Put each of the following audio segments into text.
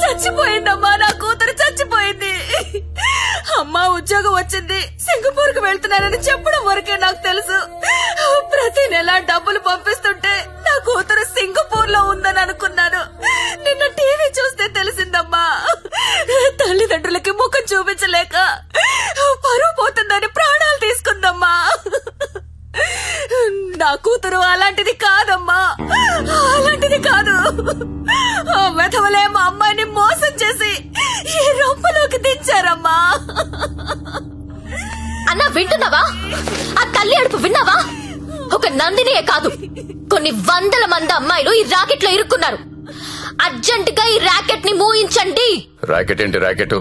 చచ్చిపోయిందమ్మా, నా కూతురు చచ్చిపోయింది. అమ్మా ఉద్యోగం వచ్చింది, సింగపూర్ కు వెళ్తున్నానని చెప్పడం వరకే నాకు తెలుసు. ప్రతి నెల డబ్బులు పంపిస్తుంటే నా కూతురు సింగపూర్ లో ఉందని అనుకున్నాను. నిన్న టీవీ చూస్తే తెలిసిందమ్మా, తల్లిదండ్రులకి ముఖం చూపించలేక పరువు పోతుందని ప్రాణాలు తీసుకుందమ్మా. నా కూతురు అలాంటిది కాదమ్మా, అలాంటిది కాదు. ఆ వెధవలే మా అమ్మాయిని మోసం చేసి ఈ రొంపలోకి దించారమ్మా. అన్నా వింటున్నావా? ఆ తల్లి అడుపు విన్నావా? ఒక నందినియే కాదు, కొన్ని వందల మంది అమ్మాయిలు ఈ రాకెట్ లో ఇరుక్కున్నారు. అర్జెంట్ గా ఈ రాకెట్ ని మూయించండి. రాకెట్ ఏంటి రాకెట్?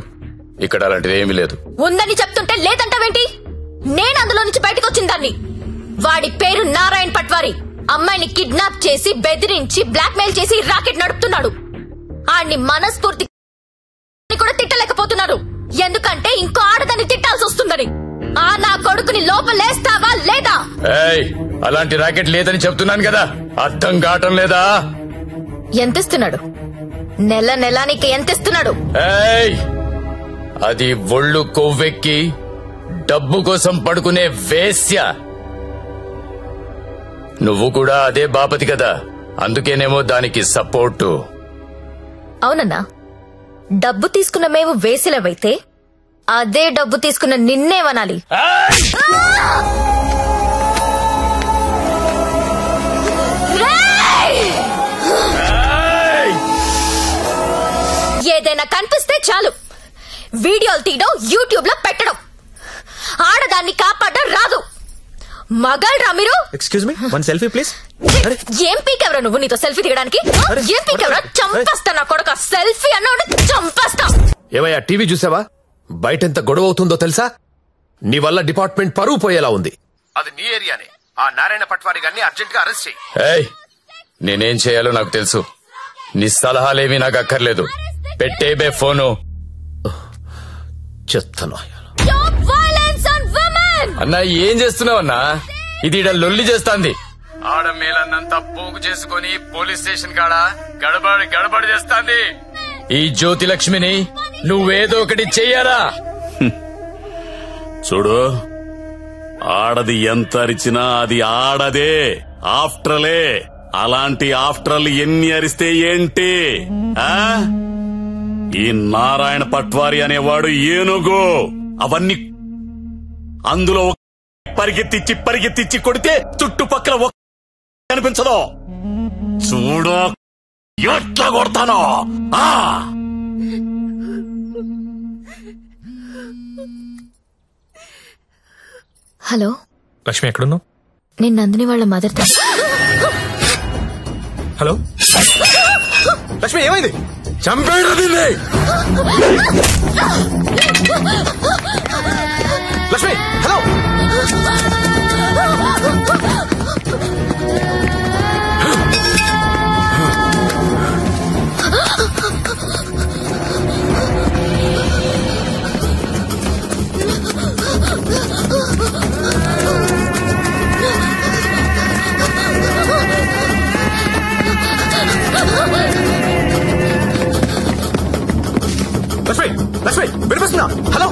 ఇక్కడ అలాంటిది ఏమీ లేదు. ఉందని చెప్తుంటే లేదంటావేంటి? నేను అందులో నుంచి బయటకు వచ్చిందాన్ని. వాడి పేరు నారాయణ్ పట్వారి. అమ్మాయిని కిడ్నాప్ చేసి బెదిరించి బ్లాక్ మెయిల్ చేసి రాకెట్ నడుపుతున్నాడు. ఆడిని మనస్ఫూర్తి కూడా తిట్టలేకపోతున్నారు, ఎందుకంటే ఇంకో ఆడదాన్ని తిట్టాల్సి వస్తుందని. ఆ నా కొడుకుని లోపలేస్తావా లేదా? అలాంటి రాకెట్ లేదని చెప్తున్నాను కదా, అర్థం కావటం లేదా? ఎంతిస్తున్నాడు? నెల నెలానికి ఎంతిస్తున్నాడు? అది ఒళ్ళు కొవ్వెక్కి డబ్బు కోసం పడుకునే వేశ్య. నువ్వు కూడా అదే బాపతి కదా, అందుకేనేమో దానికి సపోర్టు. అవునన్నా, డబ్బు తీసుకున్న మేము వేసిలవైతే అదే డబ్బు తీసుకున్న నిన్నేమనాలి? ఏదైనా కనిపిస్తే చాలు వీడియోలు తీయడం, యూట్యూబ్ లో పెట్టడం. ఆడదాన్ని కాపాడడం రాదు. మగాళ్ళరా మీరు? Excuse me, one selfie please. ఏం పీకెవరా నువ్వు? నీతో సెల్ఫీ దిగడానికి ఏం పీకెవరా? చంపేస్తా నా కొడుక. సెల్ఫీ అన్నాడు చంపేస్తా. ఏమయ్యా టీవీ చూసావా? బయటెంత గొడవ అవుతుందో తెలుసా? నీ వల్ల డిపార్ట్మెంట్ పరువు పోయేలా ఉంది. అది నీ ఏరియానే. ఆ నారాయణ పట్వారి గారిని అర్జెంట్ గా అరెస్ట్ చేయి. నేనేం చేయాలో నాకు తెలుసు. నీ సలహాలేమీ నాకు అక్కర్లేదు. పెట్టేబే ఫోను. చెత్తను అన్నా, ఏం చేస్తున్నావన్నా? ఇది ఇడ లొల్లి చేస్తాంది. ఆడ మేలన్నంతా పోగు చేసుకుని పోలీస్ స్టేషన్ కాడ గడబడి చేస్తాంది. ఈ జ్యోతి లక్ష్మిని నువ్వేదో ఒకటి చెయ్యాలా? చూడు, ఆడది ఎంత అరిచినా అది ఆడదే, ఆఫ్టరలే. అలాంటి ఆఫ్టర్లు ఎన్ని అరిస్తే ఏంటి? ఈ నారాయణ పట్వారి అనేవాడు ఏనుగు. అవన్నీ అందులో పరిగెత్తిచ్చి కొడితే చుట్టుపక్కల కనిపించదు. చూడు ఎట్లా కొడతానో. హలో లక్ష్మి, ఎక్కడున్నావు? నేను నందిని వాళ్ళ మదర్. హలో లక్ష్మి, ఏమైంది? చంపేడు దీన్ని. లక్ష్మి, హలో. లక్ష్మి, వినిపిస్తుందా? హలో.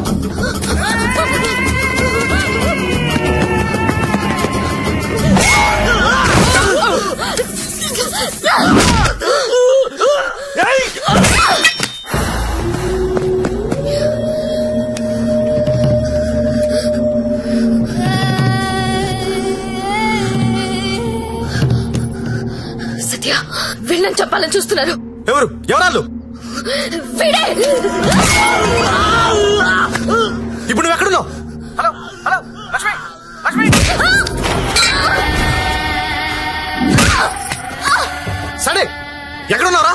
సత్య, వీళ్ళని చెప్పాలని చూస్తున్నారు. ఎవరాళ్ళు? ఇప్పుడు నువ్వు ఎక్కడున్నావు? Hello hello Lakshmi, Lakshmi. సరే, ఎక్కడున్నారా?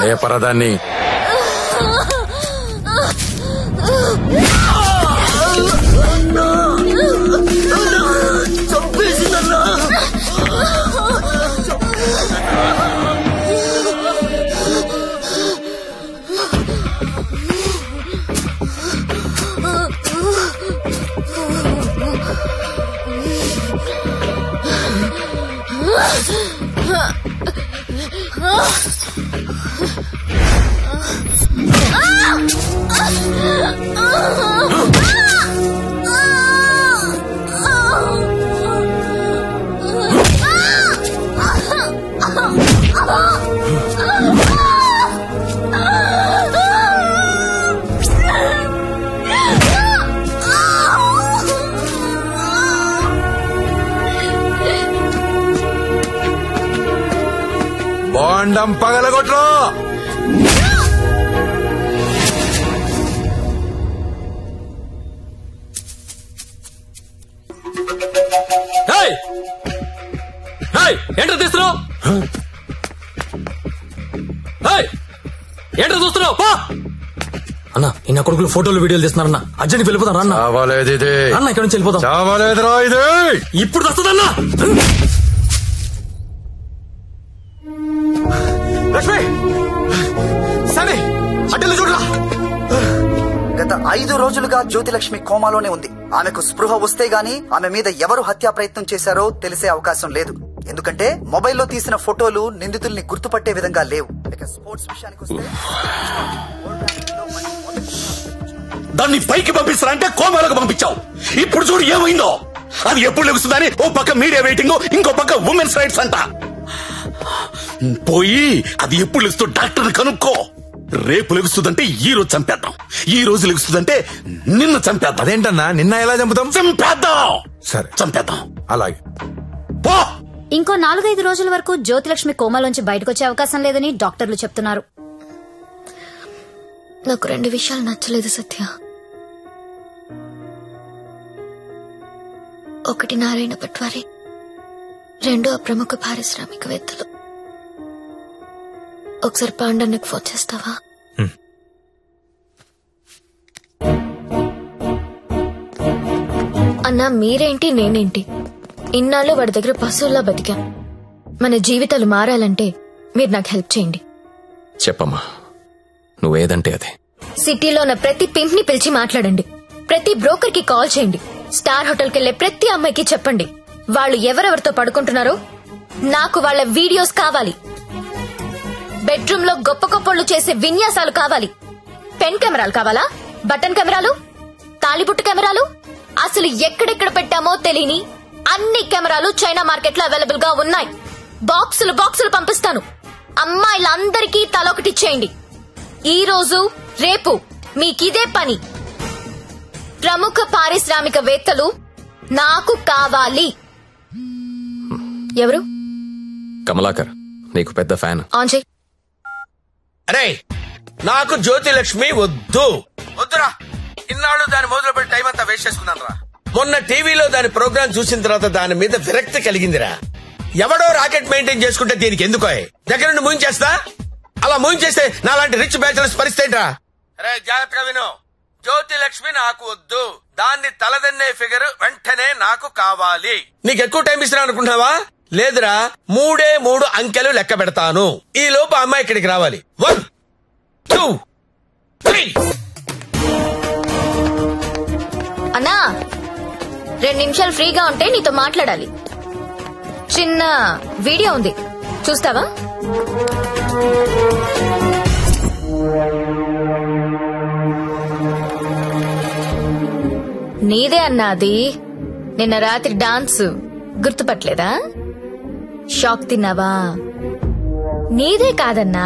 లేపరదాన్ని. బాండం పగలగొట్టు. ఏంటో తీస్తున్నావు? ఏంటో చూస్తున్నావు? అన్నా ఇన్న కొడుకులు ఫోటోలు వీడియోలు తీస్తున్నారన్నా. అర్జెంట్ వెళ్ళిపోతాను అన్న. చావాలేదు ఇది. అన్న ఇక్కడ నుంచి వెళ్ళిపోతాం. చావాలేదురా ఇది. ఇప్పుడు వస్తుందన్నా. లక్ష్మి సరే అడ్డలు చూడరా. గత 5 రోజులుగా జ్యోతిలక్ష్మి కోమాలోనే ఉంది. ఆమెకు స్పృహ వస్తే గాని ఆమె మీద ఎవరు హత్యా ప్రయత్నం చేశారో తెలిసే అవకాశం లేదు. ఎందుకంటే మొబైల్లో తీసిన ఫోటోలు నిందితుల్ని గుర్తుపట్టే విధంగా లేవు. ఇక స్పోర్ట్స్ విషయానికి వస్తే దాన్ని పైకి పంపిస్తారంటే కోమాలకు పంపించావు. ఇప్పుడు చూడు ఏమైందో. అది ఎప్పుడు లెగుస్తుందని ఓ పక్క మీడియా వెయిటింగ్, ఇంకో పక్క ఉమెన్స్ రైట్స్ అంట. పోయి అది ఎప్పుడు లెగుస్తూ డాక్టర్ని కనుక్కో. రేపు లెగుస్తుందంటే ఈ రోజు చంపేద్దాం, ఈ రోజు లెగుస్తుందంటే నిన్న చంపేద్దాం. అదేంటన్నా నిన్న ఎలా చంపుతాం? చంపేద్దాం. సరే చంపేద్దాం. అలాగే. పో. ఇంకో 4-5 రోజుల వరకు జ్యోతిలక్ష్మి కోమాలోంచి బయటకొచ్చే అవకాశం లేదని డాక్టర్లు చెప్తున్నారు. నాకు 2 విషయాలు నచ్చలేదు సత్య. ఒకటి నారాయణ పట్వారి, 2 ఆ ప్రముఖ పారిశ్రామికవేత్తలు. ఒకసారి పాండన్నకు ఫోన్ చేస్తావా? అన్నా మీరేంటి నేనేంటి, ఇన్నాళ్ళు వాడి దగ్గర పశువుల్లా బతికా. మన జీవితాలు మారాలంటే మీరు నాకు హెల్ప్ చేయండి. చెప్పమ్మా, నువ్వేదంటే అదే. సిటీలో ఉన్న ప్రతి పింప్ ని పిలిచి మాట్లాడండి. ప్రతి బ్రోకర్ కి కాల్ చేయండి. స్టార్ హోటల్ కెళ్లే ప్రతి అమ్మాయికి చెప్పండి వాళ్ళు ఎవరెవరితో పడుకుంటున్నారో నాకు వాళ్ళ వీడియోస్ కావాలి. బెడ్రూమ్ లో గొప్ప గొప్పళ్ళు చేసే విన్యాసాలు కావాలి. పెన్ కెమెరాలు కావాలా? బటన్ కెమెరాలు, తాళిబుట్టు కెమెరాలు, అసలు ఎక్కడెక్కడ పెట్టామో తెలియని అన్ని కెమెరాలు చైనా మార్కెట్ లో అవైలబుల్ గా ఉన్నాయి. బాక్సులు బాక్సులు పంపిస్తాను. అమ్మాయిలందరికీ తలొకటిచ్చేయండి. ఈ రోజు రేపు మీకిదే పని. ప్రముఖ పారిశ్రామికవేత్తలు నాకు కావాలి. ఎవరు? కమలాకర్, నీకు పెద్ద ఫ్యాన్. ఆన్ చేయి. అరే నాకు జ్యోతిలక్ష్మి వద్దు. వద్దురా. ఇన్నాళ్ళు దాని మొదలు పెట్టి టైం అంతా వేస్ట్ చేసుకున్నాను రా. మొన్న టీవీలో దాని ప్రోగ్రామ్ చూసిన తర్వాత దాని మీద విరక్తి కలిగిందిరా. ఎవడో రాకెట్ మెయింటైన్ చేసుకుంటే దీనికి ఎందుకో దగ్గర నుండి మూయించేస్తా. అలా మూయించేస్తే నాలాంటి రిచ్ బ్యాచులర్స్ పరిస్థితి రా. అరే జాగ్రత్తగా విను. జ్యోతిలక్ష్మి నాకు వద్దు. దాన్ని తలదన్నే ఫిగర్ వెంటనే నాకు కావాలి. నీకు ఎక్కువ టైం ఇస్తున్నా అనుకుంటున్నావా? లేదురా, 3 అంకెలు లెక్క పెడతాను. ఈ లోపు అమ్మాయి ఇక్కడికి రావాలి. 1 2 3. అన్నా 2 నిమిషాలు ఫ్రీగా ఉంటే నీతో మాట్లాడాలి. చిన్న వీడియో ఉంది, చూస్తావా? నీదే అన్నా అది. నిన్న రాత్రి డాన్స్ గుర్తుపట్టలేదా? షాక్ తిన్నావా? నీదే కాదన్నా,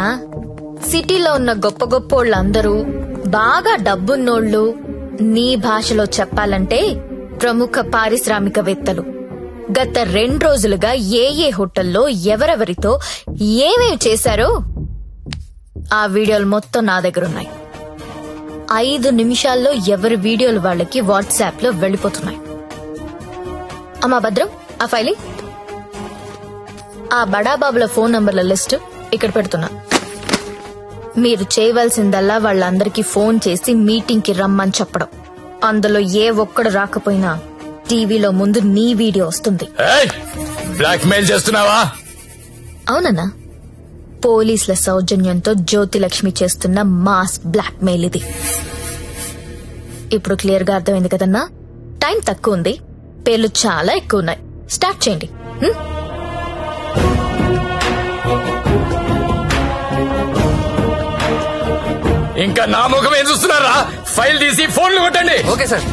సిటీలో ఉన్న గొప్ప గొప్పోళ్ళందరూ బాగా డబ్బున్నోళ్లు. నీ భాషలో చెప్పాలంటే ప్రముఖ పారిశ్రామికవేత్తలు గత 2 రోజులుగా ఏ హోటల్లో ఎవరెవరితో ఏమేమి చేశారో ఆ వీడియోలు మొత్తం నా దగ్గర ఉన్నాయి. 5 నిమిషాల్లో ఎవరి వీడియోలు వాళ్ళకి వాట్సాప్ లో వెళ్లిపోతున్నాయి. అమ్మా భద్రం, ఆ ఫైలి ఆ బడాబాబుల ఫోన్ నంబర్ల లిస్టు ఇక్కడ పెడుతున్నా. మీరు చేయవలసిందల్లా వాళ్ళందరికీ ఫోన్ చేసి మీటింగ్ కి రమ్మని చెప్పడం. అందులో ఏ ఒక్కడు రాకపోయినా టీవీలో ముందు నీ వీడియో వస్తుంది. బ్లాక్ మెయిల్ చేస్తున్నావా? అవునన్నా, పోలీసుల సౌజన్యంతో జ్యోతిలక్ష్మి చేస్తున్న మాస్ బ్లాక్ మెయిల్ ఇది. ఇప్పుడు క్లియర్ గా అర్థమైంది కదన్నా? టైం తక్కువ ఉంది, పేర్లు చాలా ఎక్కువ ఉన్నాయి. స్టార్ట్ చేయండి. ఇంకా నా ముఖం ఏం చూస్తున్నారా? ఫైల్ తీసి ఫోన్లు కొట్టండి. Okay sir.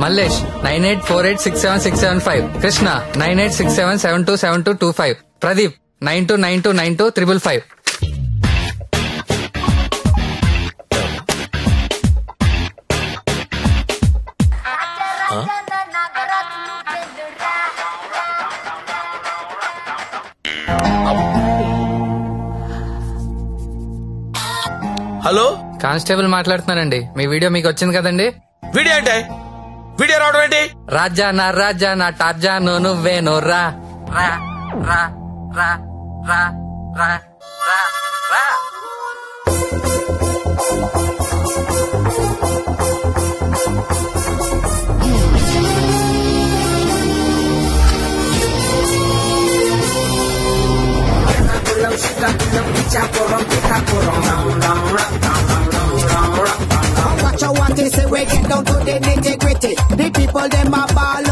Mallesh 9848676775, Krishna 9867727225, Pradeep 92929255. Hello, constable మాట్లాడుతున్నానండి. మీ వీడియో మీకు వచ్చింది కదండి? వీడియో అంటే వీడియో రావడం ఏంటి? రాజా నా టార్జాను నువ్వేను రా రా రా రా రా రా రా రా. What you want is say we get down to the nitty gritty. The people them a ball